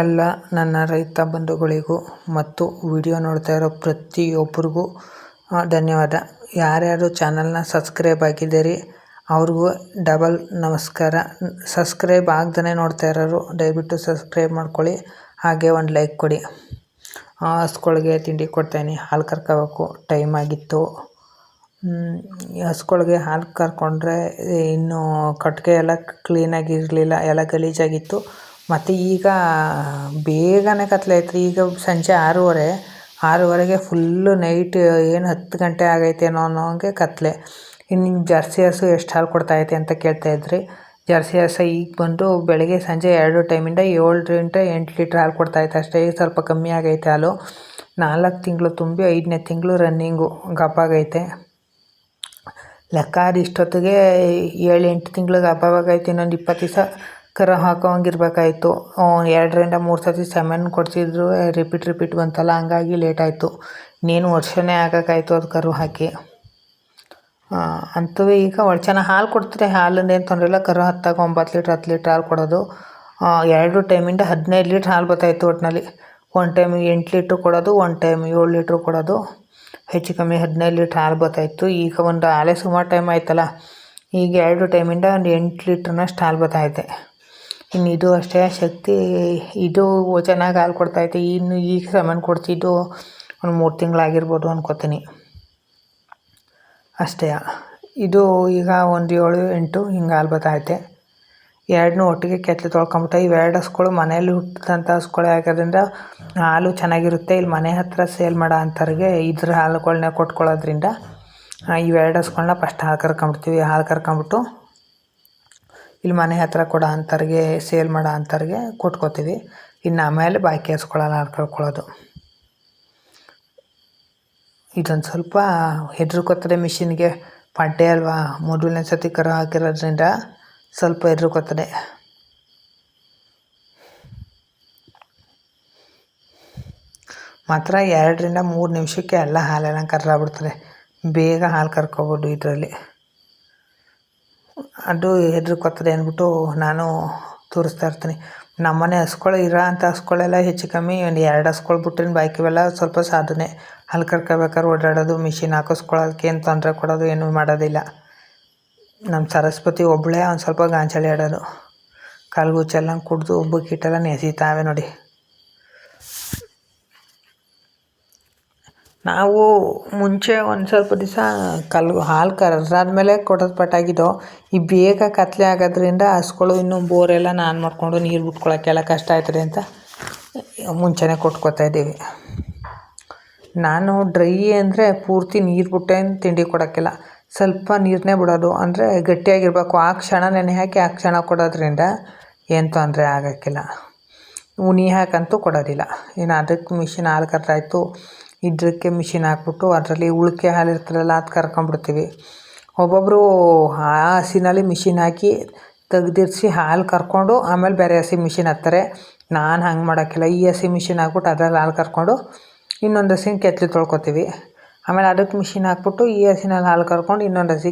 ಎಲ್ಲ ನನ್ನ ರೈತ ಬಂಧುಗಳಿಗೂ ಮತ್ತು ವಿಡಿಯೋ ನೋಡ್ತಾ ಇರೋ ಪ್ರತಿಯೊಬ್ಬರಿಗೂ ಧನ್ಯವಾದ. ಯಾರ್ಯಾರು ಚಾನಲ್ನ ಸಬ್ಸ್ಕ್ರೈಬ್ ಆಗಿದ್ದೀರಿ ಅವ್ರಿಗೂ ಡಬಲ್ ನಮಸ್ಕಾರ. ಸಬ್ಸ್ಕ್ರೈಬ್ ಆಗದೇ ನೋಡ್ತಾ ಇರೋರು ದಯವಿಟ್ಟು ಸಬ್ಸ್ಕ್ರೈಬ್ ಮಾಡ್ಕೊಳ್ಳಿ, ಹಾಗೆ ಒಂದು ಲೈಕ್ ಕೊಡಿ. ಹಸುಗಳಿಗೆ ತಿಂಡಿ ಕೊಡ್ತಾಯಿನಿ, ಹಾಲು ಕರ್ಕೋಬೇಕು, ಟೈಮ್ ಆಗಿತ್ತು. ಹಸುಗಳಿಗೆ ಹಾಲು ಕರ್ಕೊಂಡ್ರೆ ಇನ್ನೂ ಕಟ್ಟಿಗೆ ಎಲ್ಲ ಕ್ಲೀನಾಗಿರಲಿಲ್ಲ, ಎಲ್ಲ ಗಲೀಜಾಗಿತ್ತು. ಮತ್ತು ಈಗ ಬೇಗನೆ ಕತ್ಲಾಯ್ತು. ಈಗ ಸಂಜೆ 6:30ಗೆ ಫುಲ್ಲು ನೈಟ್ ಏನು 10 ಗಂಟೆ ಆಗೈತೇನೋ ಅನ್ನೋಂಗೆ ಕತ್ಲೆ. ಇನ್ನು ಜರ್ಸಿ ಹಸು ಎಷ್ಟು ಹಾಲು ಕೊಡ್ತಾಯಿದೆ ಅಂತ ಕೇಳ್ತಾಯಿದ್ರಿ. ಜರ್ಸಿ ಹಸು ಈಗ ಬಂದು ಬೆಳಗ್ಗೆ ಸಂಜೆ 2 ಟೈಮಿಂದ 7 ರಿಂದ 8 ಲೀಟ್ರ್ ಹಾಲು ಕೊಡ್ತಾಯಿತ್ತು ಅಷ್ಟೇ. ಈಗ ಸ್ವಲ್ಪ ಕಮ್ಮಿ ಆಗೈತೆ ಹಾಲು. 4 ತಿಂಗಳು ತುಂಬಿ 5ನೇ ತಿಂಗಳು ರನ್ನಿಂಗು ಗಬ್ಬಾಗೈತೆ. ಲೆಕ್ಕ ಇಷ್ಟೊತ್ತಿಗೆ 7-8 ತಿಂಗಳಿಗೆ ಹಬ್ಬವಾಗೈತೆ. ಇನ್ನೊಂದು 20 ದಿವಸ ಕರು ಹಾಕೋಂಗಿರ್ಬೇಕಾಯ್ತು. 2 ರಿಂದ 3 ಸತಿ ಸೆಮೆನ್ ಕೊಡ್ತಿದ್ರು, ರಿಪೀಟ್ ಬಂತಲ್ಲ, ಹಂಗಾಗಿ ಲೇಟಾಯಿತು. ಇನ್ನೇನು ವರ್ಷನೇ ಆಗೋಕ್ಕಾಯ್ತು ಅದು ಕರು ಹಾಕಿ. ಅಂತೂ ಈಗ ಒಳ್ಳೆ ಚೆನ್ನಾಗಿ ಹಾಲು ಕೊಡ್ತಾರೆ, ಹಾಲಿಂದೇನು ತೊಂದರೆ ಇಲ್ಲ. ಕರು 10 ಲೀಟ್ರ್ ಹಾಲು ಕೊಡೋದು. 2 ಟೈಮಿಂದ 15 ಲೀಟ್ರ್ ಹಾಲು ಬರ್ತಾಯಿತ್ತು ಒಟ್ಟಿನಲ್ಲಿ. ಒಂದು ಟೈಮ್ 8 ಲೀಟ್ರ್ ಕೊಡೋದು, ಒಂದು ಟೈಮ್ 7 ಲೀಟ್ರ್ ಕೊಡೋದು. ಹೆಚ್ಚು ಕಮ್ಮಿ 15 ಲೀಟ್ರ್ ಹಾಲು ಬರ್ತಾಯಿತ್ತು. ಈಗ ಒಂದು ಆಲೆ ಸುಮಾರು ಟೈಮ್ ಆಯ್ತಲ್ಲ, ಈಗ 2 ಟೈಮಿಂದ ಒಂದು 8 ಲೀಟ್ರ್ನಷ್ಟು ಹಾಲು ಬರ್ತಾಯಿದೆ. ಇನ್ನು ಇದು ಅಷ್ಟೇ ಶಕ್ತಿ, ಇದು ಚೆನ್ನಾಗಿ ಹಾಲು ಕೊಡ್ತಾಯಿತ್ತು. ಇನ್ನು ಈಗ ಸೆಮೆನ್ ಕೊಡ್ತಿದ್ದು ಒಂದು 3 ತಿಂಗಳಾಗಿರ್ಬೋದು ಅನ್ಕೋತೀನಿ ಅಷ್ಟೇ. ಇದು ಈಗ ಒಂದು 7-8 ಹಿಂಗೆ ಹಾಲು ಬರ್ತಾಯಿದೆ. ಎರಡನ್ನೂ ಒಟ್ಟಿಗೆ ಕೆತ್ತಲೆ ತೊಳ್ಕೊಂಬಿಟ್ಟು, ಇವೆರಡು ಹಸುಗಳು ಮನೆಯಲ್ಲಿ ಹುಟ್ಟಿದಂಥ ಹಸುಗಳೇ ಆಗೋದ್ರಿಂದ ಹಾಲು ಚೆನ್ನಾಗಿರುತ್ತೆ. ಇಲ್ಲಿ ಮನೆ ಹತ್ತಿರ ಸೇಲ್ ಮಾಡೋ ಅಂಥವ್ರಿಗೆ ಇದ್ರ ಹಾಲುಗಳನ್ನ ಕೊಟ್ಕೊಳ್ಳೋದ್ರಿಂದ ಇವೆರಡು ಹಸುಗಳನ್ನ ಫಸ್ಟ್ ಹಾಲು ಕರ್ಕೊಂಬಿಡ್ತೀವಿ. ಹಾಲು ಕರ್ಕೊಂಬಿಟ್ಟು ಇಲ್ಲಿ ಮನೆ ಹತ್ತಿರ ಕೊಡೋ ಅಂಥವ್ರಿಗೆ, ಸೇಲ್ ಮಾಡೋ ಅಂಥವ್ರಿಗೆ ಕೊಟ್ಕೋತೀವಿ. ಇನ್ನು ಆಮೇಲೆ ಬಾಕಿ ಹಸುಗಳೆಲ್ಲ ಹಾಲು ಕರ್ಕೊಳ್ಳೋದು. ಇದೊಂದು ಸ್ವಲ್ಪ ಹೆದರ್ಕೋತದೆ ಮಿಷಿನ್ಗೆ. ಪಡ್ಡೆ ಅಲ್ವಾ, ಮೊದಲನೇ ಸತಿ ಕರು ಹಾಕಿರೋದ್ರಿಂದ ಸ್ವಲ್ಪ ಹೆದರ್ಕೋತದೆ. ಮಾತ್ರ 2 ರಿಂದ 3 ನಿಮಿಷಕ್ಕೆ ಎಲ್ಲ ಹಾಲೆಲ್ಲ ಕರ್ರಾಗ್ಬಿಡ್ತದೆ. ಬೇಗ ಹಾಲು ಕರ್ಕೊಬೋದು ಇದರಲ್ಲಿ. ಅದು ಹೆದರ್ಕೋತದೆ ಅಂದ್ಬಿಟ್ಟು ನಾನು ತೋರಿಸ್ತಾ ಇರ್ತೀನಿ. ನಮ್ಮನೆ ಹಸುಗಳು ಇರೋ ಅಂಥ ಹಸುಗಳೆಲ್ಲ ಹೆಚ್ಚು ಕಮ್ಮಿ ಒಂದು 2 ಹಸುಗಳು ಬಿಟ್ಟರೆ ಬಾಕಿವೆಲ್ಲ ಸ್ವಲ್ಪ ಸಾಧನೆ. ಹಾಲು ಕರ್ಕೋಬೇಕಾದ್ರೆ ಓಡಾಡೋದು, ಮಿಷಿನ್ ಹಾಕಿಸ್ಕೊಳ್ಳೋದಕ್ಕೆ ಏನು ತೊಂದರೆ ಕೊಡೋದು ಏನೂ ಮಾಡೋದಿಲ್ಲ. ನಮ್ಮ ಸರಸ್ವತಿ ಒಬ್ಬಳೇ ಒಂದು ಸ್ವಲ್ಪ ಗಾಂಚಳಿ ಆಡೋದು. ಕಾಲ್ಗುಚ್ಚೆಲ್ಲ ಕುಡಿದು ಬಕೀಟೆಲ್ಲ ನೆಸೀತಾವೆ ನೋಡಿ. ನಾವು ಮುಂಚೆ ಒಂದು ಸ್ವಲ್ಪ ದಿವಸ ಹಾಲು ಕರೆದಾದ್ಮೇಲೆ ಕೊಡೋದು ಪಟ್ಟಾಗಿದ್ದೋ. ಈ ಬೇಗ ಕತ್ಲೆ ಆಗೋದ್ರಿಂದ ಹಸುಗಳು ಇನ್ನೂ ಬೋರೆಲ್ಲ ನಾನು ಮಾಡಿಕೊಂಡು ನೀರು ಬಿಟ್ಕೊಳಕ್ಕೆಲ್ಲ ಕಷ್ಟ ಆಯ್ತದೆ ಅಂತ ಮುಂಚೆನೇ ಕೊಟ್ಕೋತಾ ಇದ್ದೀವಿ. ನಾನು ಡ್ರೈ ಅಂದರೆ ಪೂರ್ತಿ ನೀರು ಬಿಟ್ಟೇನು ತಿಂಡಿ ಕೊಡೋಕ್ಕಿಲ್ಲ, ಸ್ವಲ್ಪ ನೀರನ್ನೇ ಬಿಡೋದು. ಅಂದರೆ ಗಟ್ಟಿಯಾಗಿರಬೇಕು. ಆ ಕ್ಷಣ ನೆನೆ ಹಾಕಿ ಆ ಕ್ಷಣ ಕೊಡೋದ್ರಿಂದ ಏನು ತೊಂದರೆ ಆಗೋಕ್ಕಿಲ್ಲ. ಉನಿ ಹಾಕಂತೂ ಕೊಡೋದಿಲ್ಲ. ಇನ್ನು ಅದಕ್ಕೆ ಮಿಷಿನ್ ಹಾಲು ಕರ್ದಾಯ್ತು, ಇದಕ್ಕೆ ಮಿಷಿನ್ ಹಾಕ್ಬಿಟ್ಟು ಅದರಲ್ಲಿ ಉಳಿಕೆ ಹಾಲು ಇರ್ತದಲ್ಲ ಅದು ಕರ್ಕೊಂಬಿಡ್ತೀವಿ. ಒಬ್ಬೊಬ್ಬರು ಆ ಹಸಿನಲ್ಲಿ ಮಿಷಿನ್ ಹಾಕಿ ತೆಗ್ದಿರಿಸಿ ಹಾಲು ಕರ್ಕೊಂಡು ಆಮೇಲೆ ಬೇರೆ ಹಸಿ ಮಿಷಿನ್ ಹಾಕ್ತಾರೆ. ನಾನು ಹಂಗೆ ಮಾಡೋಕ್ಕಿಲ್ಲ. ಈ ಹಸಿ ಮಿಷಿನ್ ಹಾಕ್ಬಿಟ್ಟು ಅದರಲ್ಲಿ ಹಾಲು ಕರ್ಕೊಂಡು ಇನ್ನೊಂದು ಹಸಿನ ಕೆತ್ತಲೆ ತೊಳ್ಕೊತೀವಿ. ಆಮೇಲೆ ಅದಕ್ಕೆ ಮಿಷಿನ್ ಹಾಕ್ಬಿಟ್ಟು ಈ ಹಸಿನಲ್ಲಿ ಹಾಲು ಕರ್ಕೊಂಡು ಇನ್ನೊಂದು ಹಸಿ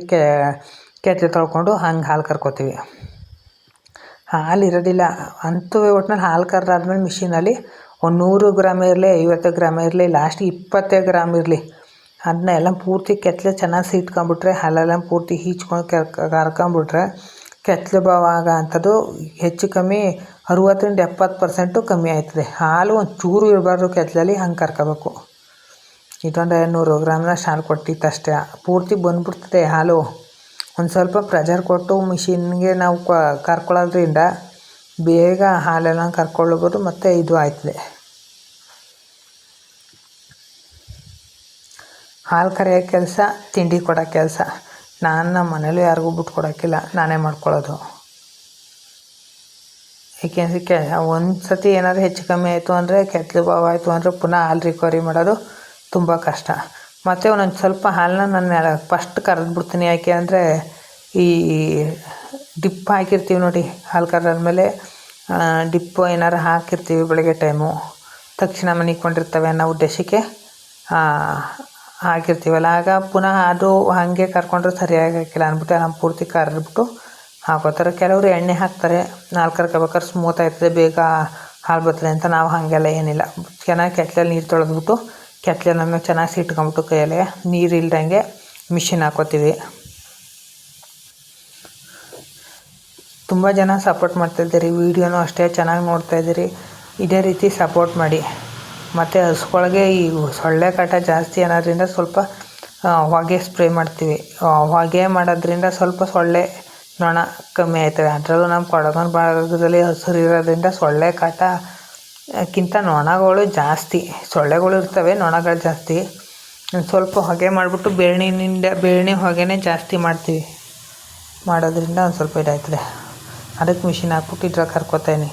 ಕೆತ್ತಲೆ ತೊಳ್ಕೊಂಡು ಹಂಗೆ ಹಾಲು ಕರ್ಕೋತೀವಿ. ಹಾಲು ಇರೋದಿಲ್ಲ ಅಂತೂ ಒಟ್ಟಿನಲ್ಲಿ ಹಾಲು ಕರೆದಾದ್ಮೇಲೆ ಮಿಷಿನಲ್ಲಿ ಒಂದು 100 ಗ್ರಾಮ್ ಇರಲಿ, 50 ಗ್ರಾಮ್ ಇರಲಿ, ಲಾಸ್ಟ್ 20 ಗ್ರಾಮ್ ಇರಲಿ, ಅದನ್ನ ಎಲ್ಲ ಪೂರ್ತಿ ಕೆತ್ತಲೆ ಚೆನ್ನಾಗಿ ಸಿಟ್ಕೊಂಬಿಟ್ರೆ, ಹಾಲೆಲ್ಲ ಪೂರ್ತಿ ಹೀಚ್ಕೊಂಡು ಕರ್ಕೊಂಬಿಟ್ರೆ ಕೆತ್ತಲೆ ಭಾವ ಆಗೋ ಅಂಥದ್ದು ಹೆಚ್ಚು ಕಮ್ಮಿ 60-70% ಕಮ್ಮಿ ಆಯ್ತದೆ. ಹಾಲು ಒಂದು ಚೂರು ಇರಬಾರ್ದು ಕೆತ್ತಲಲ್ಲಿ, ಹಂಗೆ ಕರ್ಕೋಬೇಕು. ಇದೊಂದು 100 ಗ್ರಾಮ್ನಷ್ಟು ಹಾಲು ಕೊಟ್ಟಿತ್ತು ಅಷ್ಟೇ. ಪೂರ್ತಿ ಬಂದುಬಿಡ್ತದೆ ಹಾಲು. ಒಂದು ಸ್ವಲ್ಪ ಪ್ರೆಜರ್ ಕೊಟ್ಟು ಮಿಷಿನ್ಗೆ ನಾವು ಕರ್ಕೊಳ್ಳೋದ್ರಿಂದ ಬೇಗ ಹಾಲೆಲ್ಲ ಕರ್ಕೊಳ್ಬೋದು ಮತ್ತು ಇದು ಆಯ್ತದೆ. ಹಾಲು ಕರೆಯೋ ಕೆಲಸ, ತಿಂಡಿ ಕೊಡೋ ಕೆಲಸ ನಾನು ನಮ್ಮ ಮನೇಲಿ ಯಾರಿಗೂ ಬಿಟ್ಟು ಕೊಡೋಕ್ಕಿಲ್ಲ, ನಾನೇ ಮಾಡ್ಕೊಳ್ಳೋದು. ಏಕೆಂದರೆ ಒಂದು ಸತಿ ಏನಾದರೂ ಹೆಚ್ಚು ಕಮ್ಮಿ ಆಯಿತು ಅಂದರೆ, ಕೆತ್ತಲೆ ಭಾವ ಆಯಿತು ಅಂದರೆ ಪುನಃ ಹಾಲು ರಿಕವರಿ ಮಾಡೋದು ತುಂಬ ಕಷ್ಟ. ಮತ್ತು ಒಂದೊಂದು ಸ್ವಲ್ಪ ಹಾಲನ್ನ ನಾನು ಫಸ್ಟ್ ಕರೆದ್ಬಿಡ್ತೀನಿ. ಯಾಕೆ ಅಂದರೆ ಈ ಡಿಪ್ ಹಾಕಿರ್ತೀವಿ ನೋಡಿ, ಹಾಲು ಕರೆದಾದ್ಮೇಲೆ ಡಿಪ್ಪು ಏನಾರು ಹಾಕಿರ್ತೀವಿ ಬೆಳಗ್ಗೆ ಟೈಮು, ತಕ್ಷಣ ಮನಿಕೊಂಡಿರ್ತವೆ ಅನ್ನೋ ಉದ್ದೇಶಕ್ಕೆ ಹಾಕಿರ್ತೀವಲ್ಲ, ಆಗ ಪುನಃ ಅದು ಹಾಗೆ ಕರ್ಕೊಂಡ್ರೆ ಸರಿಯಾಗಕ್ಕಿಲ್ಲ ಅಂದ್ಬಿಟ್ಟು ನಾನು ಪೂರ್ತಿ ಕರೆದ್ಬಿಟ್ಟು ಹಾಕೋತಾರೆ. ಕೆಲವರು ಎಣ್ಣೆ ಹಾಕ್ತಾರೆ. ಹಾಲು ಕರ್ಕೋಬೇಕಾದ್ರೆ ಸ್ಮೂತ್ ಆಯ್ತದೆ, ಬೇಗ ಹಾಲು ಬರ್ತದೆ ಅಂತ. ನಾವು ಹಾಗೆಲ್ಲ ಏನಿಲ್ಲ, ಚೆನ್ನಾಗಿ ಕೆತ್ತಲಲ್ಲಿ ನೀರು ತೊಳೆದ್ಬಿಟ್ಟು ಕೆತ್ತಲೆ ನಮಗೆ ಚೆನ್ನಾಗಿ ಸಿಟ್ಕೊಂಬಿಟ್ಟು ಕೈಯಲ್ಲೇ ನೀರು ಇಲ್ದಂಗೆ ಮಿಷಿನ್ ಹಾಕೋತೀವಿ. ತುಂಬ ಜನ ಸಪೋರ್ಟ್ ಮಾಡ್ತಾಯಿದ್ದೀರಿ, ವೀಡಿಯೋನೂ ಅಷ್ಟೇ ಚೆನ್ನಾಗಿ ನೋಡ್ತಾಯಿದ್ದೀರಿ. ಇದೇ ರೀತಿ ಸಪೋರ್ಟ್ ಮಾಡಿ. ಮತ್ತು ಹಸುಗಳಿಗೆ ಈ ಸೊಳ್ಳೆ ಕಾಟ ಜಾಸ್ತಿ ಅನ್ನೋದ್ರಿಂದ ಸ್ವಲ್ಪ ಹೊಗೆ ಸ್ಪ್ರೇ ಮಾಡ್ತೀವಿ. ಹೊಗೆ ಮಾಡೋದ್ರಿಂದ ಸ್ವಲ್ಪ ಸೊಳ್ಳೆ ನೊಣ ಕಮ್ಮಿ ಆಯ್ತವೆ. ಅದರಲ್ಲೂ ನಮ್ಮ ಕೊಡಗನ ಭಾಗದಲ್ಲಿ ಹಸಿರು ಇರೋದ್ರಿಂದ ಸೊಳ್ಳೆ ಕಾಟಕ್ಕಿಂತ ನೊಣಗಳು ಜಾಸ್ತಿ. ಸೊಳ್ಳೆಗಳು ಇರ್ತವೆ, ನೊಣಗಳು ಜಾಸ್ತಿ. ಸ್ವಲ್ಪ ಹೊಗೆ ಮಾಡಿಬಿಟ್ಟು ಬೇರಣಿ ಹೊಗೆನೇ ಜಾಸ್ತಿ ಮಾಡ್ತೀವಿ. ಮಾಡೋದ್ರಿಂದ ಒಂದು ಸ್ವಲ್ಪ ಇದಾಯ್ತದೆ. ಅದಕ್ಕೆ ಮಿಷಿನ್ ಹಾಕ್ಬಿಟ್ಟು ಇದ್ರಾಗ ಕರ್ಕೊತಾಯಿನಿ.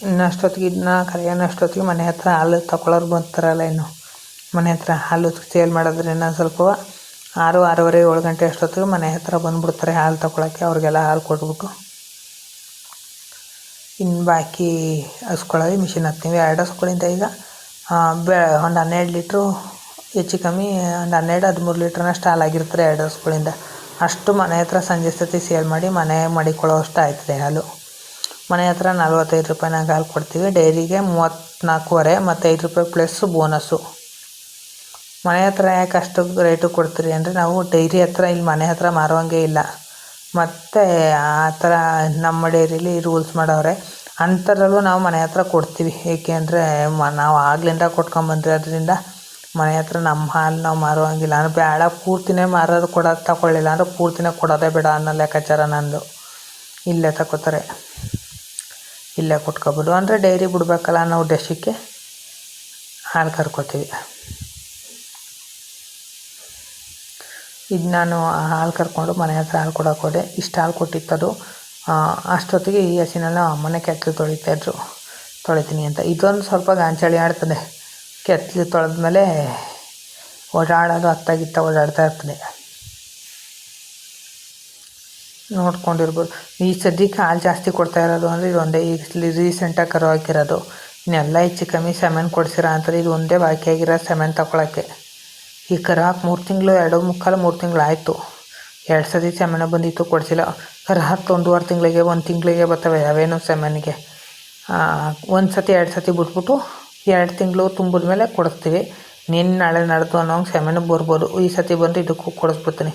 ಇನ್ನಷ್ಟೊತ್ತಿಗೆ ಇದನ್ನ ಕರೆಯೋನಷ್ಟೊತ್ತಿಗೆ ಮನೆ ಹತ್ರ ಹಾಲು ತಗೊಳ್ಳೋರು ಬರ್ತಾರಲ್ಲ, ಇನ್ನು ಮನೆ ಹತ್ರ ಹಾಲು ಸೇಲ್ ಮಾಡೋದ್ರಿಂದ ಸ್ವಲ್ಪ 6, 6:30, 7 ಗಂಟೆ ಅಷ್ಟೊತ್ತಿಗೆ ಮನೆ ಹತ್ರ ಬಂದುಬಿಡ್ತಾರೆ ಹಾಲು ತಗೊಳ್ಳೋಕ್ಕೆ. ಅವ್ರಿಗೆಲ್ಲ ಹಾಲು ಕೊಟ್ಬಿಟ್ಟು ಇನ್ನು ಬಾಕಿ ಹಸ್ಕೊಳ್ಳೋದು ಮಿಷಿನ್ ಹಾಕ್ತೀವಿ. 2 ಹಸ್ಗಳಿಂದ ಈಗ ಒಂದು 12 ಲೀಟ್ರು ಹೆಚ್ಚು ಕಮ್ಮಿ ಒಂದು 12-13 ಲೀಟ್ರನಷ್ಟು ಹಾಲಾಗಿರ್ತಾರೆ 2 ಹಸ್ಗಳಿಂದ. ಅಷ್ಟು ಮನೆ ಹತ್ರ ಸಂಜೆ ಸತಿ ಸೇಲ್ ಮಾಡಿ ಮನೆ ಮಡಿಕೊಳ್ಳೋ ಅಷ್ಟು ಆಯ್ತದೆ ಹಾಲು. ಮನೆ ಹತ್ರ 45 ರೂಪಾಯಿನಾಗ ಹಾಲು ಕೊಡ್ತೀವಿ. ಡೈರಿಗೆ 34.5 ಮತ್ತು 5 ರೂಪಾಯಿ ಪ್ಲಸ್ ಬೋನಸ್ಸು. ಮನೆ ಹತ್ರ ಯಾಕೆ ಅಷ್ಟು ರೇಟು ಕೊಡ್ತೀರಿ ಅಂದರೆ, ನಾವು ಡೈರಿ ಹತ್ರ ಇಲ್ಲಿ ಮನೆ ಹತ್ರ ಮಾರುವಂಗೆ ಇಲ್ಲ. ಮತ್ತು ಆ ಥರ ನಮ್ಮ ಡೈರಿಲಿ ರೂಲ್ಸ್ ಮಾಡವ್ರೆ. ಅಂಥದ್ರಲ್ಲೂ ನಾವು ಮನೆ ಹತ್ರ ಕೊಡ್ತೀವಿ. ಏಕೆ ಅಂದರೆ ನಾವು ಆಗ್ಲಿಂದ ಕೊಟ್ಕೊಂಬಂದಿರೋದ್ರಿಂದ ಮನೆ ಹತ್ರ ನಮ್ಮ ಹಾಲು ನಾವು ಮಾರುವಂಗಿಲ್ಲ. ಅಂದರೆ ಬೇಡ ಪೂರ್ತಿನೇ ಮಾರೋದು ಕೊಡೋದು ತಗೊಳ್ಳಿಲ್ಲ ಅಂದರೆ ಪೂರ್ತಿನೇ ಕೊಡೋದೇ ಬೇಡ ಅನ್ನೋ ಲೆಕ್ಕಾಚಾರ ನಂದು. ಇಲ್ಲೇ ತಗೋತಾರೆ, ಇಲ್ಲೇ ಕೊಟ್ಕೊಬೋದು. ಅಂದರೆ ಡೈರಿ ಬಿಡ್ಬೇಕಲ್ಲ ಅನ್ನೋ ಉದ್ದೇಶಕ್ಕೆ ಹಾಲು ಕರ್ಕೊತೀವಿ. ಇದು ನಾನು ಹಾಲು ಕರ್ಕೊಂಡು ಮನೆ ಹತ್ರ ಹಾಲು ಕೊಡೋಕೆ ಹೋದೆ. ಇಷ್ಟು ಹಾಲು ಕೊಟ್ಟಿತ್ತದು. ಅಷ್ಟೊತ್ತಿಗೆ ಈ ಹಸಿನೆಲ್ಲ ಅಮ್ಮನೇ ಕೆತ್ತಲು ತೊಳಿತೀನಿ ಅಂತ. ಇದೊಂದು ಸ್ವಲ್ಪ ಗಾಂಚಳಿ ಆಡ್ತದೆ. ಕೆತ್ತಲು ತೊಳೆದ್ಮೇಲೆ ಓಡಾಡೋದು ಅತ್ತಾಗಿತ್ತ ಓಡಾಡ್ತಾ ಇರ್ತದೆ, ನೋಡ್ಕೊಂಡಿರ್ಬೋದು. ಈ ಸದ್ಯಕ್ಕೆ ಹಾಲು ಜಾಸ್ತಿ ಕೊಡ್ತಾ ಇರೋದು ಅಂದರೆ ಇದೊಂದೇ. ಈಗ ರೀಸೆಂಟಾಗಿ ಕರು ಹಾಕಿರೋದು. ಇನ್ನೆಲ್ಲ ಹೆಚ್ಚು ಕಮ್ಮಿ ಸೆಮೆನ್ ಕೊಡ್ಸಿರೋ ಅಂತಾರೆ. ಇದು ಒಂದೇ ಬಾಕಿ ಆಗಿರೋ ಸೆಮೆನ್ ತಗೊಳ್ಳೋಕ್ಕೆ. ಈ ಕರು ಹಾಕಿ 3 ತಿಂಗಳು 2.75-3 ತಿಂಗಳು ಆಯಿತು. 2 ಸತಿ ಸೆಮೆನ ಬಂದಿತ್ತು, ಕೊಡಿಸಿಲ್ಲ. ಕರು ಹಾಕಿ 1.5 ತಿಂಗಳಿಗೆ 1 ತಿಂಗಳಿಗೆ ಬರ್ತವೆ ಅವೇನು ಸೆಮೆನ್ಗೆ. 1 ಸತಿ 2 ಸತಿ ಬಿಟ್ಬಿಟ್ಟು 2 ತಿಂಗಳು ತುಂಬಿದ ಮೇಲೆ ಕೊಡಿಸ್ತೀವಿ. ನಾಳೆ ನಡೆದು ಅನ್ನೋಂಗೆ ಸೆಮೆನಿಗೆ ಬರ್ಬೋದು. ಈ ಸತಿ ಬಂದು ಇದಕ್ಕೂ ಕೊಡಿಸ್ಬಿಡ್ತೀನಿ.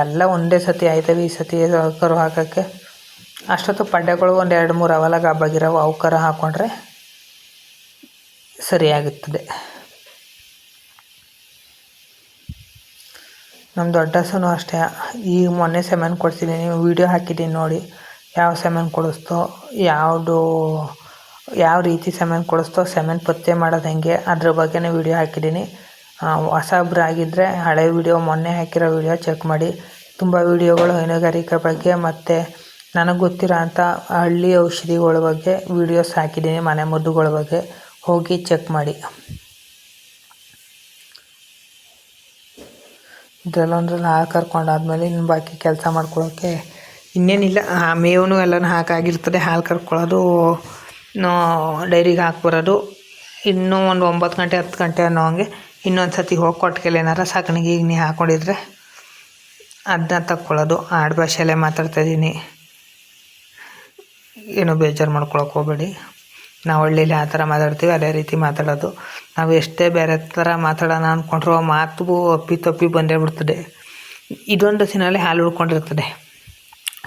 ಎಲ್ಲ ಒಂದೇ ಸತಿ ಆಯ್ತವೆ ಈ ಸತಿ ಕರು ಹಾಕೋಕ್ಕೆ. ಅಷ್ಟೊತ್ತು ಪಡ್ಡೆಗಳು 1, 2, 3 ಅವೆಲ್ಲ ಗಾಬಾಗಿರೋವು, ಅವು ಕರು ಹಾಕ್ಕೊಂಡ್ರೆ ಸರಿಯಾಗುತ್ತದೆ. ನಮ್ಮ ದೊಡ್ಡ ಹಸುನೂ ಅಷ್ಟೇ. ಈಗ ಮೊನ್ನೆ ಸೆಮೆನ್ ಕೊಡ್ಸಿದ್ದೀನಿ, ವೀಡಿಯೋ ಹಾಕಿದ್ದೀನಿ ನೋಡಿ. ಯಾವ ಸೆಮೆನ್ ಕೊಡಿಸ್ತೋ, ಯಾವ ರೀತಿ ಸೆಮೆನ್ ಕೊಡಿಸ್ತೋ, ಸೆಮೆನ್ ಪತ್ತೆ ಮಾಡೋದು ಹೆಂಗೆ ಅದ್ರ ಬಗ್ಗೆನೇ ವೀಡಿಯೋ ಹಾಕಿದ್ದೀನಿ. ಹೊಸಬ್ರಾಗಿದ್ದರೆ ಹಳೆ ವೀಡಿಯೋ, ಮೊನ್ನೆ ಹಾಕಿರೋ ವೀಡಿಯೋ ಚೆಕ್ ಮಾಡಿ. ತುಂಬ ವೀಡಿಯೋಗಳು ಹೈನುಗಾರಿಕೆ ಬಗ್ಗೆ ಮತ್ತು ನನಗೆ ಗೊತ್ತಿರೋ ಅಂಥ ಹಳ್ಳಿ ಔಷಧಿಗಳ ಬಗ್ಗೆ ವೀಡಿಯೋಸ್ ಹಾಕಿದ್ದೀನಿ, ಮನೆ ಮದ್ದುಗಳ ಬಗ್ಗೆ. ಹೋಗಿ ಚೆಕ್ ಮಾಡಿ. ಇದರಲ್ಲೊಂದ್ರಲ್ಲಿ ಹಾಲು ಕರ್ಕೊಂಡಾದ್ಮೇಲೆ ಇನ್ನು ಬಾಕಿ ಕೆಲಸ ಮಾಡ್ಕೊಳ್ಳೋಕ್ಕೆ ಇನ್ನೇನಿಲ್ಲ. ಮೇವೂ ಎಲ್ಲನೂ ಹಾಕಾಗಿರ್ತದೆ. ಹಾಲು ಕರ್ಕೊಳ್ಳೋದು, ಡೈರಿಗೆ ಹಾಕ್ಬರೋದು. ಇನ್ನೂ ಒಂದು 9 ಗಂಟೆ 10 ಗಂಟೆ ಅನ್ನೋ ಹಂಗೆ ಇನ್ನೊಂದು ಸತಿ ಹೋಗಿ ಕೊಟ್ಟಿಗೆಲ್ಲ ಏನಾರ ಸಾಕಣಿಗೆ ಈಗ ನೀವು ಹಾಕ್ಕೊಂಡಿದ್ರೆ ಅದನ್ನ ತಕ್ಕೊಳ್ಳೋದು. ಆಡು ಭಾಷೆಯಲ್ಲೇ ಮಾತಾಡ್ತಾಯಿದ್ದೀನಿ, ಏನೋ ಬೇಜಾರು ಮಾಡ್ಕೊಳಕ್ಕೆ ಹೋಗಬೇಡಿ. ನಾವು ಹಳ್ಳಿಲಿ ಆ ಥರ ಮಾತಾಡ್ತೀವಿ, ಅದೇ ರೀತಿ ಮಾತಾಡೋದು. ನಾವು ಎಷ್ಟೇ ಬೇರೆ ಥರ ಮಾತಾಡೋಣ ಅಂದ್ಕೊಂಡ್ರು ಆ ಮಾತು ಅಪ್ಪಿ ಬಂದೇ ಬಿಡ್ತದೆ. ಇದೊಂದು ಹಸಿನಲ್ಲಿ ಹಾಲು ಉಳ್ಕೊಂಡಿರ್ತದೆ.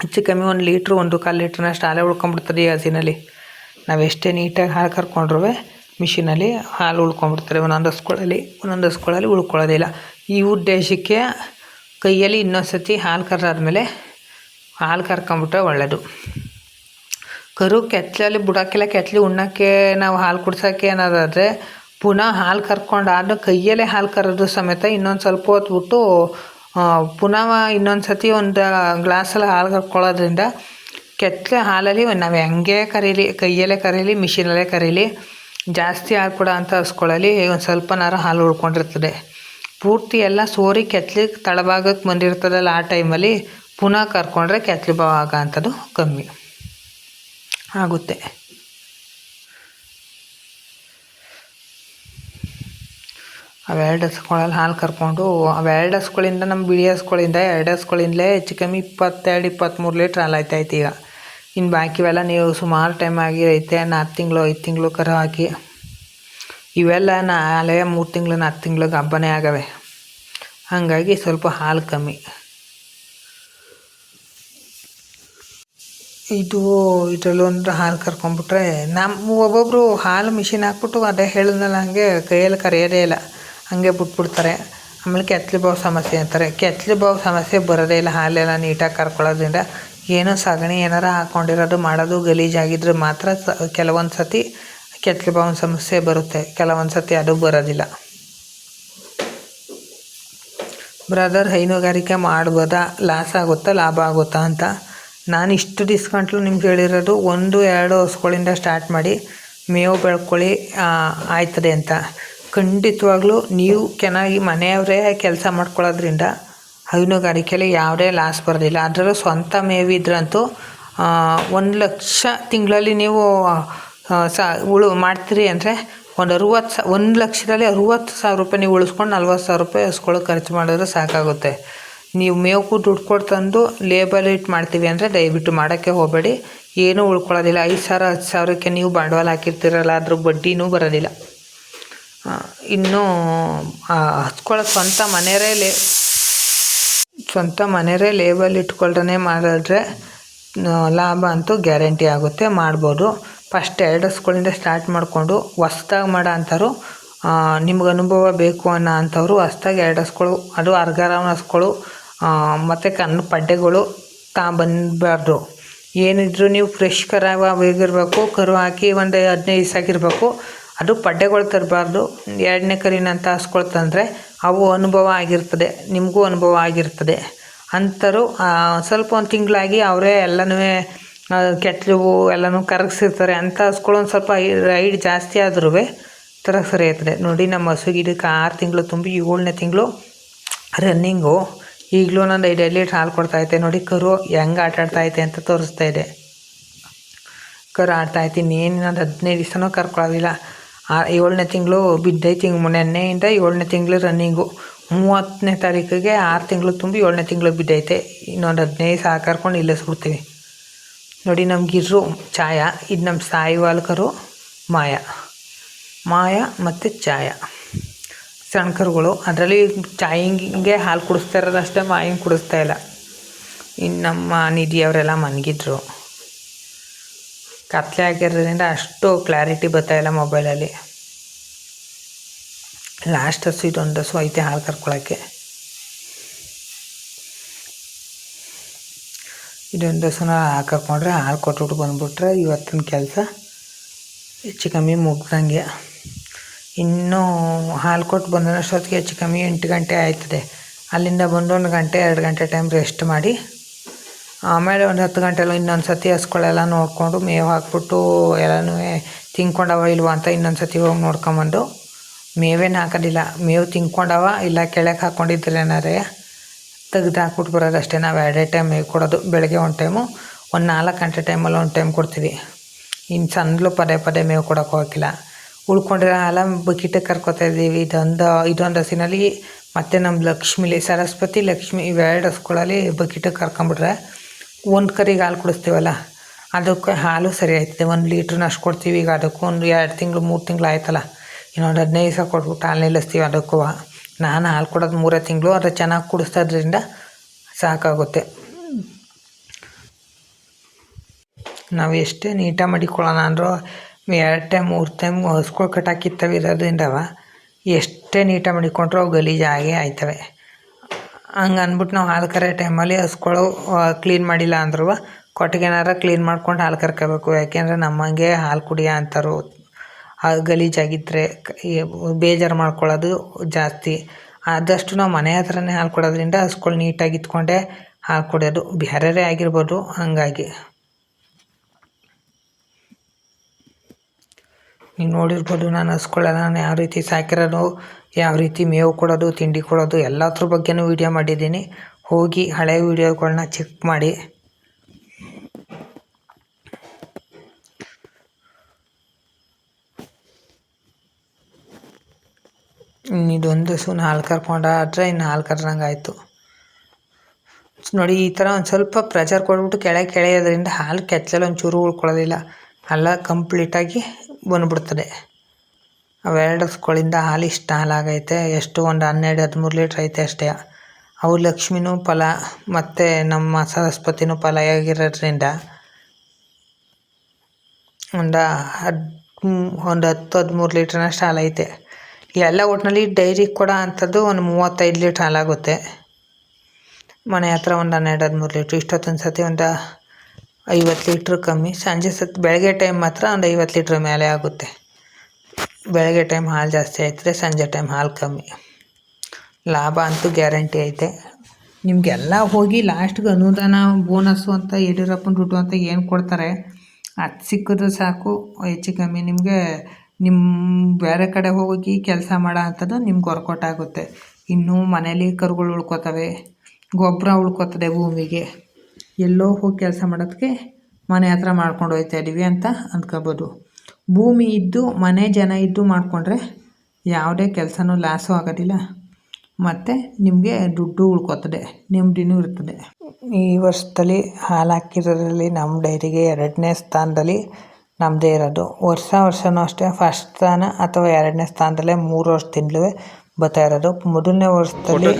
ಹೆಚ್ಚು ಕಮ್ಮಿ 1 ಲೀಟ್ರು 1.25 ಲೀಟ್ರ್ನಷ್ಟು ಹಾಲೇ ಉಳ್ಕೊಂಡ್ಬಿಡ್ತದೆ ಈ ಹಸಿನಲ್ಲಿ. ನಾವು ಎಷ್ಟೇ ನೀಟಾಗಿ ಹಾಲು ಕರ್ಕೊಂಡ್ರೂ ಮಿಷಿನಲ್ಲಿ ಹಾಲು ಉಳ್ಕೊಂಡ್ಬಿಡ್ತಾರೆ. ಒಂದೊಂದು ಹಸ್ಗಳಲ್ಲಿ ಉಳ್ಕೊಳ್ಳೋದಿಲ್ಲ. ಈ ಉದ್ದೇಶಕ್ಕೆ ಕೈಯಲ್ಲಿ ಇನ್ನೊಂದು ಸತಿ ಹಾಲು ಕರೆದಾದ್ಮೇಲೆ ಹಾಲು ಕರ್ಕೊಂಬಿಟ್ರೆ ಒಳ್ಳೆಯದು. ಕರು ಕೆತ್ತಲಲ್ಲಿ ಬಿಡೋಕ್ಕೆಲ್ಲ, ಕೆತ್ತಲು ಉಣ್ಣೋಕ್ಕೆ ನಾವು ಹಾಲು ಕುಡ್ಸೋಕ್ಕೆ ಅನ್ನೋದಾದರೆ ಪುನಃ ಹಾಲು ಕರ್ಕೊಂಡಾದ ಕೈಯಲ್ಲೇ ಹಾಲು ಕರೆದು ಸಮೇತ ಇನ್ನೊಂದು ಸ್ವಲ್ಪ ಹೊತ್ತು ಬಿಟ್ಟು ಪುನಃ ಇನ್ನೊಂದು ಸತಿ ಒಂದು ಗ್ಲಾಸಲ್ಲಿ ಹಾಲು ಕರ್ಕೊಳ್ಳೋದ್ರಿಂದ ಕೆತ್ತಲೆ ಹಾಲಲ್ಲಿ ನಾವು ಹೆಂಗೆ ಕರೀಲಿ, ಕೈಯಲ್ಲೇ ಕರೀಲಿ ಮಿಷಿನಲ್ಲೇ ಕರೀಲಿ, ಜಾಸ್ತಿ ಹಾಲು ಕೊಡೋ ಅಂಥ ಹಸ್ಗಳಲ್ಲಿ ಒಂದು ಸ್ವಲ್ಪನಾರು ಹಾಲು ಉಳ್ಕೊಂಡಿರ್ತದೆ. ಪೂರ್ತಿ ಎಲ್ಲ ಸೋರಿ ಕೆತ್ತಲಿಗೆ ತಳಭಾಗಕ್ಕೆ ಬಂದಿರ್ತದಲ್ಲ, ಆ ಟೈಮಲ್ಲಿ ಪುನಃ ಕರ್ಕೊಂಡ್ರೆ ಕೆತ್ತಲು ಭಾಗ ಅಂಥದ್ದು ಕಮ್ಮಿ ಆಗುತ್ತೆ. ಅವೆರಡು ಹಸುಗಳಲ್ಲಿ ಹಾಲು ಕರ್ಕೊಂಡು ಅವೆರಡು ಹಸುಗಳಿಂದ ನಮ್ಮ ಬಿಳಿ ಹಸುಗಳಿಂದ 2 ಹಸುಗಳಿಂದಲೇ ಹೆಚ್ಚು ಕಮ್ಮಿ 22-23 ಲೀಟ್ರ್ ಹಾಲು ಆಯ್ತಾಯ್ತು ಈಗ. ಇನ್ನು ಬಾಕಿವೆಲ್ಲ ನೀವು ಸುಮಾರು ಟೈಮ್ ಆಗಿರೈತೆ 4 ತಿಂಗಳು 5 ತಿಂಗಳು ಕರು ಹಾಕಿ. ಇವೆಲ್ಲ ನಾಳೆ 3 ತಿಂಗಳು 4 ತಿಂಗಳಿಗೆ ಹಬ್ಬನೇ ಆಗವೆ. ಹಾಗಾಗಿ ಸ್ವಲ್ಪ ಹಾಲು ಕಮ್ಮಿ. ಇದರಲ್ಲೊಂದು ಹಾಲು ಕರ್ಕೊಂಡ್ಬಿಟ್ರೆ ಒಬ್ಬೊಬ್ಬರು ಹಾಲು ಮಿಷಿನ್ ಹಾಕ್ಬಿಟ್ಟು ಅದೇ ಹೇಳಿದ್ನಲ್ಲ ಹಾಗೆ ಕೈಯಲ್ಲಿ ಕರೆಯೋದೇ ಇಲ್ಲ, ಹಾಗೆ ಬಿಟ್ಬಿಡ್ತಾರೆ. ಆಮೇಲೆ ಕೆತ್ತಲು ಬಾವು ಸಮಸ್ಯೆ ಅಂತಾರೆ. ಕೆತ್ತಲು ಬಾವು ಸಮಸ್ಯೆ ಬರೋದೇ ಇಲ್ಲ ಹಾಲೆಲ್ಲ ನೀಟಾಗಿ ಕರ್ಕೊಳ್ಳೋದ್ರಿಂದ. ಏನೋ ಸಗಣಿ ಏನಾರು ಹಾಕ್ಕೊಂಡಿರೋದು ಮಾಡೋದು ಗಲೀಜಾಗಿದ್ರೆ ಮಾತ್ರ ಕೆಲವೊಂದು ಸತಿ ಕೆತ್ತಲು ಬಾವಿನ ಸಮಸ್ಯೆ ಬರುತ್ತೆ, ಕೆಲವೊಂದು ಸತಿ ಅದು ಬರೋದಿಲ್ಲ. ಬ್ರದರ್, ಹೈನುಗಾರಿಕೆ ಮಾಡ್ಬೋದಾ, ಲಾಸ್ ಆಗುತ್ತಾ ಲಾಭ ಆಗುತ್ತಾ ಅಂತ ನಾನು ಇಷ್ಟು ಡಿಸ್ಕೌಂಟ್ಲು ನಿಮ್ಗೆ ಹೇಳಿರೋದು 1-2 ಹಸುಗಳಿಂದ ಸ್ಟಾರ್ಟ್ ಮಾಡಿ ಮೇವು ಬೆಳ್ಕೊಳ್ಳಿ ಆಯ್ತದೆ ಅಂತ. ಖಂಡಿತವಾಗ್ಲೂ ನೀವು ಚೆನ್ನಾಗಿ ಮನೆಯವರೇ ಕೆಲಸ ಮಾಡ್ಕೊಳ್ಳೋದ್ರಿಂದ ಹೈನುಗಾರಿಕೆಯಲ್ಲಿ ಯಾವುದೇ ಲಾಸ್ ಬರೋದಿಲ್ಲ. ಅದರಲ್ಲೂ ಸ್ವಂತ ಮೇವಿದ್ರಂತೂ 1 ಲಕ್ಷ ತಿಂಗಳಲ್ಲಿ ನೀವು ಮಾಡ್ತೀರಿ ಅಂದರೆ 1 ಲಕ್ಷದಲ್ಲಿ 60,000 ರೂಪಾಯಿ ನೀವು ಉಳಿಸ್ಕೊಂಡು 40,000 ರೂಪಾಯಿ ಹಸ್ಕೊಳ್ಳೋಕೆ ಖರ್ಚು ಮಾಡಿದ್ರೆ ಸಾಕಾಗುತ್ತೆ. ನೀವು ಮೇವು ದುಡ್ಡು ಕೊಟ್ಟು ತಂದು ಲೇಬಲ್ ಇಟ್ಟು ಮಾಡ್ತೀವಿ ಅಂದರೆ ದಯವಿಟ್ಟು ಮಾಡೋಕ್ಕೆ ಹೋಗಬೇಡಿ, ಏನೂ ಉಳ್ಕೊಳ್ಳೋದಿಲ್ಲ. 5,000 10,000ಕ್ಕೆ ನೀವು ಬಂಡವಾಳ ಹಾಕಿರ್ತೀರಲ್ಲ, ಅದ್ರ ಬಡ್ಡಿನೂ ಬರೋದಿಲ್ಲ. ಇನ್ನು ಹಚ್ಕೊಳ್ಳೋ ಸ್ವಂತ ಮನೆಯವರೇ ಲೇಬಲ್ ಇಟ್ಕೊಳ್ದೇ ಮಾಡಿದ್ರೆ ಲಾಭ ಅಂತೂ ಗ್ಯಾರಂಟಿ ಆಗುತ್ತೆ, ಮಾಡ್ಬೋದು. ಫಸ್ಟ್ 2 ಹಸುಗಳಿಂದ ಸ್ಟಾರ್ಟ್ ಮಾಡಿಕೊಂಡು ಹೊಸ್ದಾಗಿ ಮಾಡೋ ಅಂಥವ್ರು, ನಿಮ್ಗೆ ಅನುಭವ ಬೇಕು ಅನ್ನೋ ಅಂಥವ್ರು ಹೊಸ್ದಾಗಿ 2 ಹಸುಗಳು, ಅದು ಅರ್ಗರವನ ಹಸುಗಳು ಮತ್ತು ಪಡ್ಡೆಗಳು ಬಂದಬಾರ್ದು. ಏನಿದ್ರು ನೀವು ಫ್ರೆಶ್ ಕರಾವ ಬೇಗಿರಬೇಕು, ಕರು ಹಾಕಿ ಒಂದು 15 ದಿವಸ ಆಗಿರಬೇಕು. ಅದು ಪಡ್ಡೆಗಳು ತರಬಾರ್ದು. 2ನೇ ಕರಿನಂಥ ಹಸ್ಗಳು ತಂದರೆ ಅವು ಅನುಭವ ಆಗಿರ್ತದೆ, ನಿಮಗೂ ಅನುಭವ ಆಗಿರ್ತದೆ. ಅಂಥವ್ರು ಸ್ವಲ್ಪ 1 ತಿಂಗಳಾಗಿ ಅವರೇ ಎಲ್ಲನೂ ಕೆತ್ತಲು ಎಲ್ಲನೂ ಕರಗಿಸಿರ್ತಾರೆ. ಅಂಥ ಹಸ್ಗಳು ಒಂದು ಸ್ವಲ್ಪ ಹೈಟ್ ಜಾಸ್ತಿ ಆದ್ರೂ ಸರಿ ಆಯ್ತದೆ. ನೋಡಿ, ನಮ್ಮ ಹಸುಗೆ ಇದಕ್ಕೆ 6 ತಿಂಗಳು ತುಂಬಿ 7ನೇ ತಿಂಗಳು ರನ್ನಿಂಗು. ಈಗಲೂ ನಾನು 5 ಲೀಟ್ರ್ ಹಾಲು ಕೊಡ್ತಾಯಿದ್ದೆ. ನೋಡಿ ಕರು ಹೆಂಗೆ ಆಟಾಡ್ತೈತೆ ಅಂತ ತೋರಿಸ್ತಾ ಇದೆ. ಕರು ಆಡ್ತಾಯಿತ್ತು. ಇನ್ನೇನು ನಾನು 15 ದಿವಸನೂ ಕರ್ಕೊಳ್ಳೋದಿಲ್ಲ. 7ನೇ ತಿಂಗಳು ಬಿದ್ದೈತಿ. ನೆನ್ನೆಯಿಂದ 7ನೇ ತಿಂಗಳು ರನ್ನಿಂಗು. 30ನೇ ತಾರೀಕಿಗೆ 6 ತಿಂಗಳು ತುಂಬಿ 7ನೇ ತಿಂಗಳು ಬಿದ್ದೈತೆ. ಇನ್ನೊಂದು 15 ದಿವಸ ಕರ್ಕೊಂಡು ನಿಲ್ಲಿಸ್ಬಿಡ್ತೀವಿ. ನೋಡಿ, ನಮಗಿರು ಛಾಯ, ಇದು ನಮ್ಮ ಸಾಯಿವಾಲ್ ಕರು ಮಾಯ ಮತ್ತು ಛಾಯ, ಸಣ್ಣ ಕರುಗಳು. ಅದರಲ್ಲಿ ಛಾಯಿಂಗೆ ಹಾಲು ಕುಡಿಸ್ತಾ ಇರೋದು ಅಷ್ಟೇ, ಮಾಯಿಂಗೆ ಕುಡಿಸ್ತಾ ಇಲ್ಲ. ಇನ್ನು ನಮ್ಮ ನಿಧಿಯವರೆಲ್ಲ ಮನಗಿದ್ರು. ಕತ್ಲೆ ಆಗಿರೋದ್ರಿಂದ ಅಷ್ಟು ಕ್ಲಾರಿಟಿ ಬರ್ತಾಯಿಲ್ಲ ಮೊಬೈಲಲ್ಲಿ. ಲಾಸ್ಟ್ ಹಸು ಇದೊಂದು ಹಸು ಐತೆ ಹಾಲು ಕರ್ಕೊಳ್ಳೋಕ್ಕೆ. ಇದೊಂದು ಹಸುನ ಕರ್ಕೊಂಡ್ರೆ ಹಾಲು ಕೊಟ್ಬಿಟ್ಟು ಬಂದುಬಿಟ್ರೆ ಇವತ್ತಿನ ಕೆಲಸ ಹೆಚ್ಚು ಕಮ್ಮಿ ಮುಗ್ದಂಗೆ. ಇನ್ನೂ ಹಾಲು ಕೊಟ್ಟು ಬಂದಷ್ಟೊತ್ತಿಗೆ ಹೆಚ್ಚು ಕಮ್ಮಿ 8 ಗಂಟೆ ಆಯ್ತದೆ. ಅಲ್ಲಿಂದ ಬಂದು 1 ಗಂಟೆ 2 ಗಂಟೆ ಟೈಮ್ ರೆಸ್ಟ್ ಮಾಡಿ ಆಮೇಲೆ ಒಂದು 10 ಗಂಟೆಲ್ಲ ಇನ್ನೊಂದು ಸತಿ ಹಸ್ಗಳೆಲ್ಲ ನೋಡಿಕೊಂಡು ಮೇವು ಹಾಕ್ಬಿಟ್ಟು ಎಲ್ಲನೂ ತಿನ್ಕೊಂಡವ ಇಲ್ವ ಅಂತ ಇನ್ನೊಂದು ಸತಿ ಹೋಗಿ ನೋಡ್ಕೊಂಬಂದು, ಮೇವೇನು ಹಾಕೋದಿಲ್ಲ, ಮೇವು ತಿನ್ಕೊಂಡವ ಇಲ್ಲ ಕೆಳಗೆ ಹಾಕ್ಕೊಂಡಿದ್ರೇನಾರೇ ತೆಗ್ದು ಹಾಕ್ಬಿಟ್ಟು ಬರೋದು ಅಷ್ಟೇ. ನಾವು 2 ಟೈಮ್ ಮೇವು ಕೊಡೋದು. ಬೆಳಗ್ಗೆ 1 ಟೈಮು, ಒಂದು 4 ಗಂಟೆ ಟೈಮಲ್ಲಿ 1 ಟೈಮ್ ಕೊಡ್ತೀವಿ. ಇನ್ನು ಸಣ್ಣಲು ಪದೇ ಮೇವು ಕೊಡೋಕೆ ಹೋಗಿಲ್ಲ. ಉಳ್ಕೊಂಡಿರೋ ಹಾಲ ಬಕೆಟಿಗೆ ಕರ್ಕೊತಾ ಇದ್ದೀವಿ. ಇದೊಂದು ಹಸಿನಲ್ಲಿ ಮತ್ತು ನಮ್ಮ ಲಕ್ಷ್ಮಿಲಿ ಸರಸ್ವತಿ ಲಕ್ಷ್ಮಿ ಇವೆರಡು ಹಸುಗಳಲ್ಲಿ ಬಕೆಟಿಗೆ ಕರ್ಕೊಂಬಿಟ್ರೆ 1 ಕರಿಗೆ ಹಾಲು ಕುಡಿಸ್ತೀವಲ್ಲ, ಅದಕ್ಕೆ ಹಾಲು ಸರಿ ಆಯ್ತದೆ. 1 ಲೀಟ್ರನ್ನಷ್ಟು ಕೊಡ್ತೀವಿ. ಈಗ ಅದಕ್ಕೂ ಒಂದು 2 ತಿಂಗಳು 3 ತಿಂಗಳು ಆಯ್ತಲ್ಲ, ಇನ್ನೊಂದು 15 ದಿವಸ ಕೊಟ್ಬಿಟ್ಟು ಹಾಲು ನಿಲ್ಲಿಸ್ತೀವಿ. ಅದಕ್ಕೂ ನಾನು ಹಾಲು ಕೊಡೋದು 3 ತಿಂಗಳು. ಅದು ಚೆನ್ನಾಗಿ ಕುಡಿಸೋದ್ರಿಂದ ಸಾಕಾಗುತ್ತೆ. ನಾವು ಎಷ್ಟೇ ನೀಟಾಗಿ ಮಡಿಕೊಳ್ಳೋಣ ಅಂದರೂ 2 ಟೈಮ್ 3 ಟೈಮ್ ಹಸ್ಗಳು ಕಟ್ಟಾಕಿತ್ತವಿರೋದ್ರಿಂದವ ಎಷ್ಟೇ ನೀಟಾಗಿ ಮಡಿಕೊಂಡ್ರು ಅವು ಗಲೀಜಾಗೇ ಆಯ್ತವೆ. ಹಂಗೆ ಅಂದ್ಬಿಟ್ಟು ನಾವು ಹಾಲು ಕರೆಯೋ ಟೈಮಲ್ಲಿ ಹಸ್ಗಳು ಕ್ಲೀನ್ ಮಾಡಿಲ್ಲ ಅಂದ್ರೂ ಕೊಟ್ಟಿಗೆನಾರ ಕ್ಲೀನ್ ಮಾಡ್ಕೊಂಡು ಹಾಲು ಕರ್ಕೋಬೇಕು. ಯಾಕೆಂದರೆ ನಮ್ಮಂಗೆ ಹಾಲು ಕುಡಿಯೋ ಅಂಥವ್ರು ಗಲೀಜಾಗಿದ್ದರೆ ಬೇಜಾರು ಮಾಡ್ಕೊಳ್ಳೋದು ಜಾಸ್ತಿ. ಆದಷ್ಟು ನಾವು ಮನೆ ಹತ್ರನೇ ಹಾಲು ಕೊಡೋದ್ರಿಂದ ಹಸ್ಗಳು ನೀಟಾಗಿ ಇಟ್ಕೊಂಡೆ ಹಾಲು ಕುಡಿಯೋದು. ಬೇರೆಯೇ ಆಗಿರ್ಬೋದು. ಹಾಗಾಗಿ ನೀವು ನೋಡಿರ್ಬೋದು ನಾನು ಹಸ್ಗಳೆಲ್ಲ ನಾನು ಯಾವ ರೀತಿ ಸಾಕಿರೋದು, ಯಾವ ರೀತಿ ಮೇವು ಕೊಡೋದು, ತಿಂಡಿ ಕೊಡೋದು ಎಲ್ಲದ್ರ ಬಗ್ಗೆನೂ ವೀಡಿಯೋ ಮಾಡಿದ್ದೀನಿ. ಹೋಗಿ ಹಳೆ ವೀಡಿಯೋಗಳನ್ನ ಚೆಕ್ ಮಾಡಿ. ಇದೊಂದು ಹಸುನ ಹಾಲು ಕರ್ಕೊಂಡಾದ್ರೆ ಇನ್ನು ಹಾಲು ಕರ್ದಂಗೆ ಆಯಿತು. ನೋಡಿ ಈ ಥರ ಒಂದು ಸ್ವಲ್ಪ ಪ್ರೆಷರ್ ಕೊಟ್ಬಿಟ್ಟು ಕೆಳಗೆ ಕೆಳೆಯೋದ್ರಿಂದ ಹಾಲು ಕೆಚ್ಚಲು ಒಂಚೂರು ಉಳ್ಕೊಳ್ಳೋದಿಲ್ಲ, ಎಲ್ಲ ಕಂಪ್ಲೀಟಾಗಿ ಬಂದ್ಬಿಡ್ತದೆ. ಅವೆರಡು ಹಸುಗಳಿಂದ ಹಾಲು ಇಷ್ಟು ಹಾಲಾಗೈತೆ. ಎಷ್ಟು ಒಂದು 12-13 ಲೀಟ್ರ್ ಐತೆ ಅಷ್ಟೇ. ಅವು ಲಕ್ಷ್ಮಿನೂ ಫಲ ಮತ್ತು ನಮ್ಮ ಸರಸ್ವತಿನೂ ಫಲ ಆಗಿರೋದ್ರಿಂದ ಒಂದು 10-13 ಲೀಟ್ರ್ನಷ್ಟು ಹಾಲೈತೆ. ಎಲ್ಲ ಒಟ್ಟಿನಲ್ಲಿ ಡೈರಿಗೆ ಕೊಡೋ ಅಂಥದ್ದು ಒಂದು 35 ಲೀಟ್ರ್ ಹಾಲಾಗುತ್ತೆ. ಮನೆ ಹತ್ರ ಒಂದು 12-13 ಲೀಟ್ರ್. ಇಷ್ಟೊತ್ತೊಂದು ಸತಿ ಒಂದು 50 ಲೀಟ್ರ್ ಕಮ್ಮಿ. ಸಂಜೆ ಬೆಳಗ್ಗೆ ಟೈಮ್ ಮಾತ್ರ ಒಂದು 50 ಲೀಟ್ರ್ ಮೇಲೆ ಆಗುತ್ತೆ. ಬೆಳಗ್ಗೆ ಟೈಮ್ ಹಾಲು ಜಾಸ್ತಿ ಆಯ್ತದೆ, ಸಂಜೆ ಟೈಮ್ ಹಾಲು ಕಮ್ಮಿ. ಲಾಭ ಅಂತೂ ಗ್ಯಾರಂಟಿ ಐತೆ. ನಿಮಗೆಲ್ಲ ಹೋಗಿ ಲಾಸ್ಟ್ಗೆ ಅನುದಾನ ಬೋನಸ್ಸು ಅಂತ ಯಡಿಯೂರಪ್ಪನ ದುಡ್ಡು ಅಂತ ಏನು ಕೊಡ್ತಾರೆ ಅದು ಸಿಕ್ಕಿದ್ರೆ ಸಾಕು. ಹೆಚ್ಚು ಕಮ್ಮಿ ನಿಮಗೆ ನಿಮ್ಮ ಬೇರೆ ಕಡೆ ಹೋಗಿ ಕೆಲಸ ಮಾಡೋ ಅಂಥದ್ದು ನಿಮ್ಗೆ ವರ್ಕೌಟ್ ಆಗುತ್ತೆ. ಇನ್ನೂ ಮನೇಲಿ ಕರುಗಳು ಉಳ್ಕೋತವೆ, ಗೊಬ್ಬರ ಉಳ್ಕೋತದೆ ಭೂಮಿಗೆ. ಎಲ್ಲೋ ಹೋಗಿ ಕೆಲಸ ಮಾಡೋದಕ್ಕೆ ಮನೆ ಹತ್ರ ಮಾಡ್ಕೊಂಡು ಹೋಗ್ತಾ ಇದ್ದೀವಿ ಅಂತ ಅಂದ್ಕೋಬೋದು. ಭೂಮಿ ಇದ್ದು ಮನೆ ಜನ ಇದ್ದು ಮಾಡಿಕೊಂಡ್ರೆ ಯಾವುದೇ ಕೆಲಸನೂ ಲಾಸು ಆಗೋದಿಲ್ಲ ಮತ್ತು ನಿಮಗೆ ದುಡ್ಡು ಉಳ್ಕೋತದೆ, ನೆಮ್ಮದಿನೂ ಇರ್ತದೆ. ಈ ವರ್ಷದಲ್ಲಿ ಹಾಲು ಹಾಕಿರೋದ್ರಲ್ಲಿ ನಮ್ಮ ಡೈರಿಗೆ 2ನೇ ಸ್ಥಾನದಲ್ಲಿ ನಮ್ಮದೇ ಇರೋದು. ವರ್ಷನೂ ಅಷ್ಟೇ ಫಸ್ಟ್ ಸ್ಥಾನ ಅಥವಾ 2ನೇ ಸ್ಥಾನದಲ್ಲೇ 3 ವರ್ಷದಿಂದಲೂ ಬರ್ತಾ ಇರೋದು. ಮೊದಲನೇ ವರ್ಷದಲ್ಲಿ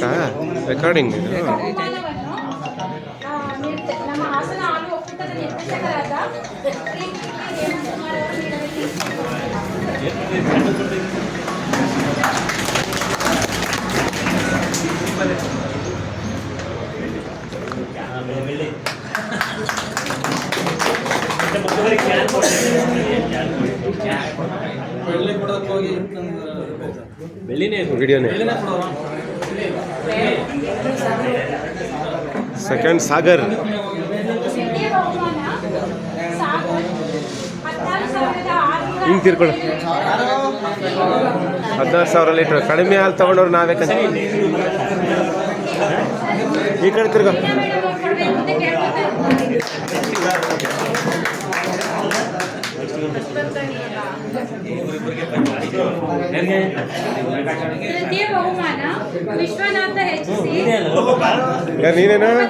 ಸೆಕೆಂಡ್ ಸಾಗರ್ ಹಿಂಗೆ ತಿರ್ಕೊಳ್ಳ 16,000 ಲೀಟ್ರ್. ಕಡಿಮೆ ಹಾಲು ತೊಗೊಂಡವ್ರು ನಾವೇ ಈ ಕಡೆ ತಿರ್ಗ. ನೀನೇನು ನಾನು